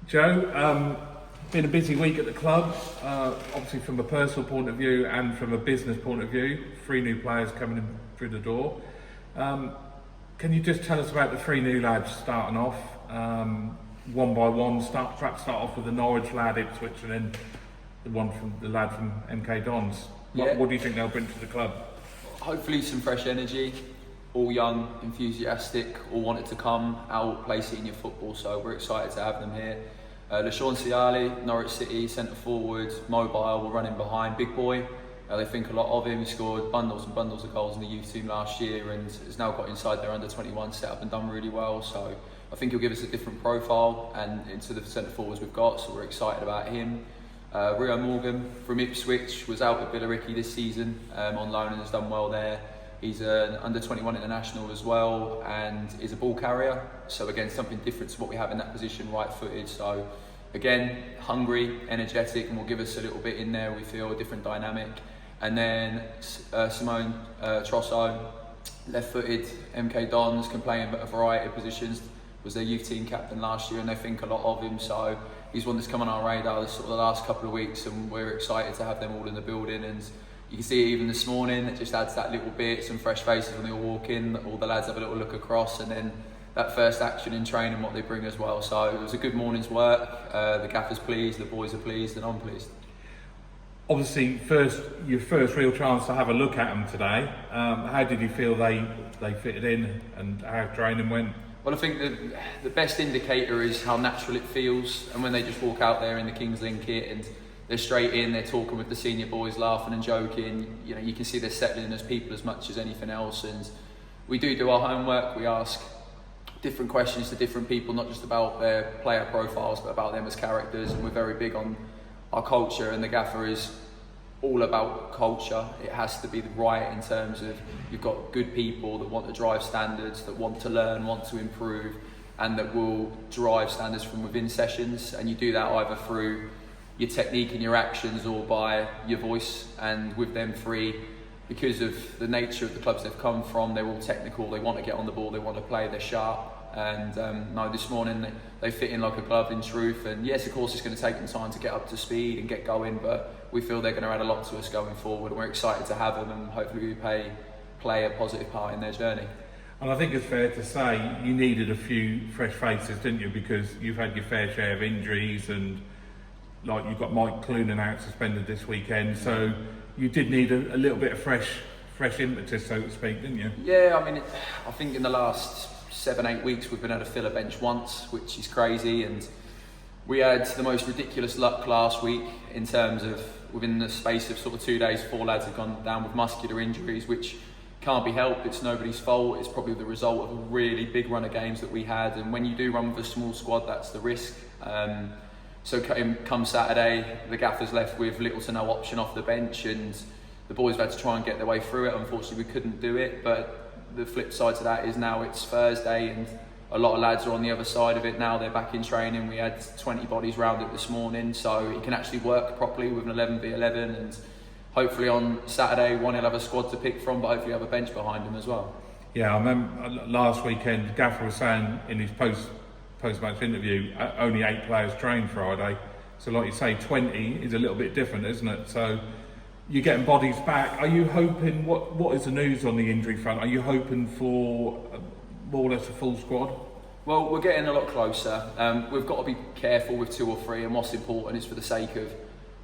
Joe, been a busy week at the club, obviously from a personal point of view and from a business point of view. 3 new players coming in through the door. Can you just tell us about the 3 new lads starting off, one by one? Perhaps start off with the Norwich lad, Ipswich, and then the lad from MK Dons. What do you think they'll bring to the club? Hopefully some fresh energy, all young, enthusiastic, all wanted to come out, play senior football, so we're excited to have them here. LaShawn Ciali, Norwich City, centre forward, mobile, we're running behind, big boy. They think a lot of him. He scored bundles and bundles of goals in the youth team last year and has now got inside their under-21 setup and done really well. So I think he'll give us a different profile and into the centre forwards we've got, so we're excited about him. Rio Morgan from Ipswich was out at Billericay this season on loan and has done well there. He's an under-21 international as well and is a ball carrier. So again, something different to what we have in that position, right-footed. So again, hungry, energetic, and will give us a little bit in there, we feel, a different dynamic. And then Simone Trosso, left-footed, MK Dons, can play in a variety of positions, was their youth team captain last year and they think a lot of him. So he's one that's come on our radar the last couple of weeks and we're excited to have them all in the building. And you can see it even this morning, it just adds that little bit, some fresh faces when they all walk in, all the lads have a little look across and then that first action in training, what they bring as well. So it was a good morning's work, the gaffer's pleased, the boys are pleased and I'm pleased. Obviously, your first real chance to have a look at them today. How did you feel they fitted in and how training went? Well, I think the best indicator is how natural it feels, and when they just walk out there in the Kings Lynn kit and they're straight in, they're talking with the senior boys, laughing and joking. You know, you can see they're settling in as people as much as anything else. And we do our homework. We ask different questions to different people, not just about their player profiles, but about them as characters. And we're very big on our culture, and the gaffer is all about culture. It has to be right in terms of you've got good people that want to drive standards, that want to learn, want to improve, and that will drive standards from within sessions. And you do that either through your technique and your actions or by your voice. And with them 3, because of the nature of the clubs they've come from, they're all technical, they want to get on the ball, they want to play, they're sharp. And no, this morning they fit in like a glove in truth. And yes, of course, it's going to take them time to get up to speed and get going, but we feel they're going to add a lot to us going forward. And we're excited to have them, and hopefully we play a positive part in their journey. And I think it's fair to say you needed a few fresh faces, didn't you? Because you've had your fair share of injuries, and like you've got Mike Clunan out suspended this weekend, so you did need a little bit of fresh impetus, so to speak, didn't you? Yeah, I mean, I think in the last 7-8 weeks we've been able to fill a bench once, which is crazy. And we had the most ridiculous luck last week in terms of within the space of 2 days 4 lads have gone down with muscular injuries, which can't be helped. It's nobody's fault. It's probably the result of a really big run of games that we had, and when you do run with a small squad, that's the risk. So come Saturday, the gaffer's left with little to no option off the bench, and the boys have had to try and get their way through it. Unfortunately, we couldn't do it, but the flip side to that is now it's Thursday and a lot of lads are on the other side of it now. They're back in training. We had 20 bodies round it this morning, so he can actually work properly with an 11v11, and hopefully on Saturday he'll have a squad to pick from, but hopefully have a bench behind him as well. Yeah, I remember last weekend Gaffer was saying in his post-match interview only 8 players trained Friday, so like you say, 20 is a little bit different, isn't it? So you're getting bodies back. Are you hoping, what is the news on the injury front? Are you hoping for more or less a full squad? Well, we're getting a lot closer. We've got to be careful with 2 or 3, and what's important is for the sake of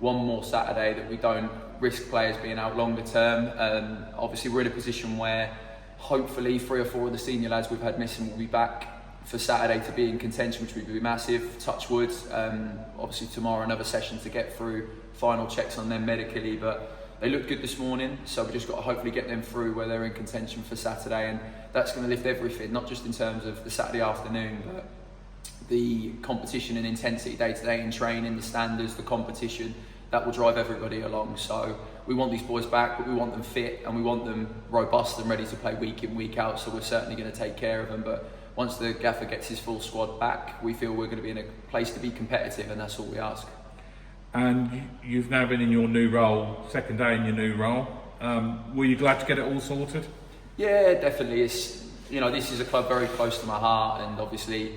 one more Saturday that we don't risk players being out longer term. Obviously we're in a position where hopefully 3 or 4 of the senior lads we've had missing will be back for Saturday to be in contention, which would be massive. Touch wood. Obviously tomorrow another session to get through, final checks on them medically, but they looked good this morning, so we just got to hopefully get them through where they're in contention for Saturday, and that's going to lift everything, not just in terms of the Saturday afternoon, but the competition and intensity day to day in training, the standards, the competition, that will drive everybody along. So we want these boys back, but we want them fit and we want them robust and ready to play week in, week out, so we're certainly going to take care of them. But once the gaffer gets his full squad back, we feel we're going to be in a place to be competitive, and that's all we ask. And you've now been in your new role, second day in your new role. Were you glad to get it all sorted? Yeah, definitely. It's, you know, this is a club very close to my heart, and obviously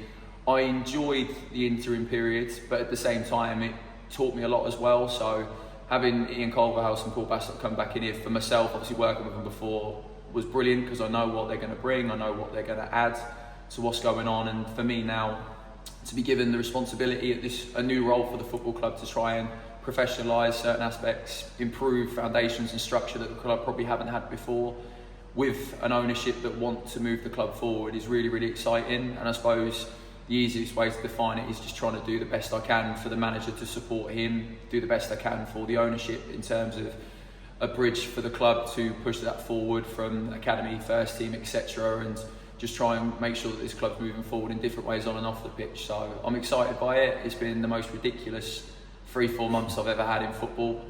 I enjoyed the interim period, but at the same time it taught me a lot as well. So having Ian Culverhouse and Paul Bassett come back in here, for myself, obviously working with them before, was brilliant because I know what they're going to bring, I know what they're going to add to what's going on. And for me now, to be given the responsibility at a new role for the football club to try and professionalise certain aspects, improve foundations and structure that the club probably haven't had before, with an ownership that want to move the club forward, is really, really exciting. And I suppose the easiest way to define it is just trying to do the best I can for the manager to support him, do the best I can for the ownership in terms of a bridge for the club to push that forward from academy, first team, etc. And just try and make sure that this club's moving forward in different ways on and off the pitch. So I'm excited by it. It's been the most ridiculous 3-4 months I've ever had in football.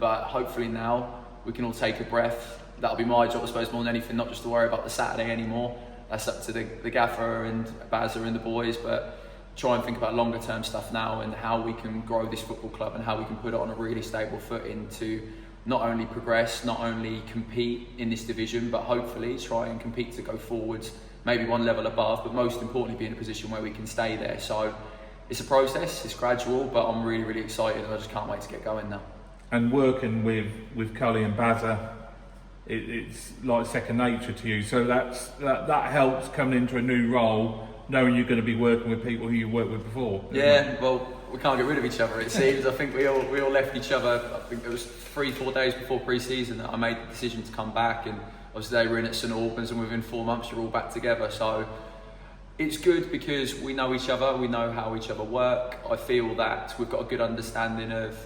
But hopefully now we can all take a breath. That'll be my job, I suppose, more than anything, not just to worry about the Saturday anymore. That's up to the gaffer and Bazza and the boys, but try and think about longer term stuff now and how we can grow this football club and how we can put it on a really stable footing to not only progress, not only compete in this division, but hopefully try and compete to go forwards, maybe one level above, but most importantly be in a position where we can stay there. So it's a process, it's gradual, but I'm really, really excited and I just can't wait to get going now. And working with Cully and Bazza, it's like second nature to you. So that helps coming into a new role, knowing you're going to be working with people who you worked with before. Yeah, well, we can't get rid of each other, it seems. I think we all left each other. I think it was 3-4 days before pre-season that I made the decision to come back, and obviously they were in at St Albans, and within 4 months you're all back together. So it's good because we know each other, we know how each other work. I feel that we've got a good understanding of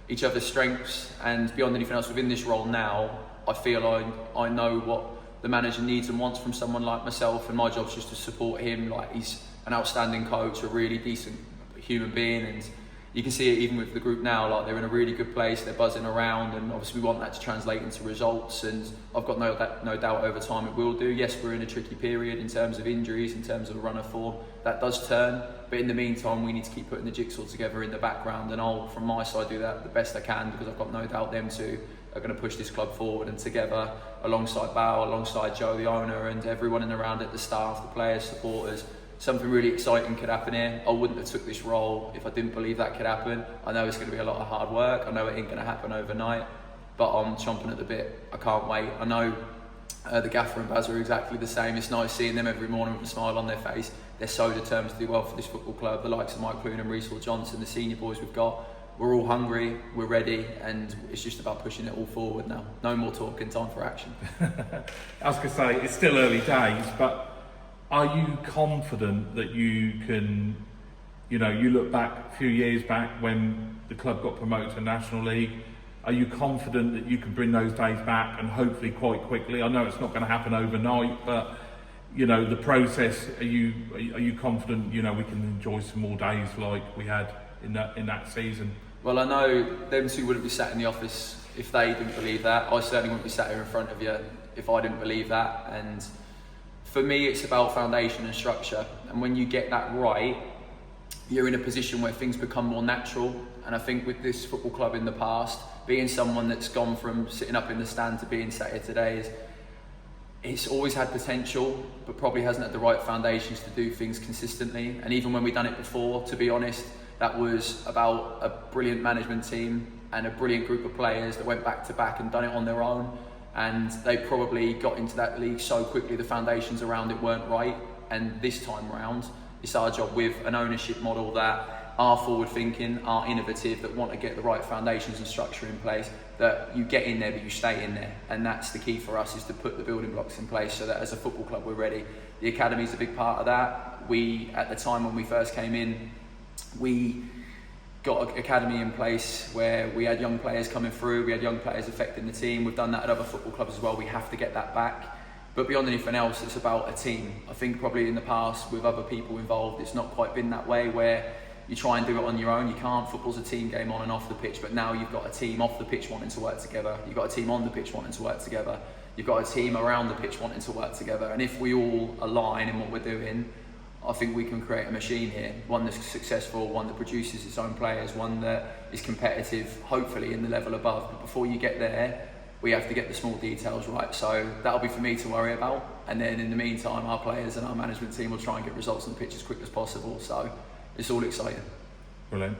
each other's strengths, and beyond anything else within this role now, I feel I know what the manager needs and wants from someone like myself, and my job's just to support him. Like, he's an outstanding coach, a really decent human being, and you can see it even with the group now. Like, they're in a really good place, they're buzzing around, and obviously we want that to translate into results, and I've got no doubt over time it will do. Yes, we're in a tricky period in terms of injuries, in terms of run of form. That does turn, but in the meantime we need to keep putting the jigsaw together in the background, and I'll, from my side, do that the best I can, because I've got no doubt them two are going to push this club forward. And together, alongside Bao, alongside Joe, the owner, and everyone in around it, the staff, the players, supporters, something really exciting could happen here. I wouldn't have took this role if I didn't believe that could happen. I know it's going to be a lot of hard work. I know it ain't going to happen overnight, but I'm chomping at the bit. I can't wait. I know the gaffer and Baz are exactly the same. It's nice seeing them every morning with a smile on their face. They're so determined to do well for this football club. The likes of Mike Clune and Reece Johnson, the senior boys we've got, we're all hungry, we're ready, and it's just about pushing it all forward now. No more talking, time for action. I was going to say, it's still early days, but are you confident that you can, you look back a few years back when the club got promoted to National League, are you confident that you can bring those days back, and hopefully quite quickly? I know it's not going to happen overnight, but the process, are you confident we can enjoy some more days like we had in that season? Well, I know them two wouldn't be sat in the office if they didn't believe that. I certainly wouldn't be sat here in front of you if I didn't believe that. And for me, it's about foundation and structure. And when you get that right, you're in a position where things become more natural. And I think with this football club in the past, being someone that's gone from sitting up in the stand to being sat here today, it's always had potential, but probably hasn't had the right foundations to do things consistently. And even when we've done it before, to be honest, that was about a brilliant management team and a brilliant group of players that went back to back and done it on their own. And they probably got into that league so quickly, the foundations around it weren't right. And this time round, it's our job with an ownership model that are forward thinking, are innovative, that want to get the right foundations and structure in place, that you get in there but you stay in there. And that's the key for us, is to put the building blocks in place so that as a football club we're ready. The academy is a big part of that. We, at the time when we first came in, we got an academy in place where we had young players coming through, we had young players affecting the team. We've done that at other football clubs as well. We have to get that back. But beyond anything else, it's about a team. I think probably in the past with other people involved, it's not quite been that way, where you try and do it on your own. You can't. Football's a team game on and off the pitch, but now you've got a team off the pitch wanting to work together. You've got a team on the pitch wanting to work together. You've got a team around the pitch wanting to work together. And if we all align in what we're doing, I think we can create a machine here, one that's successful, one that produces its own players, one that is competitive, hopefully in the level above. But before you get there, we have to get the small details right. So that'll be for me to worry about. And then in the meantime, our players and our management team will try and get results on the pitch as quick as possible. So it's all exciting. Brilliant.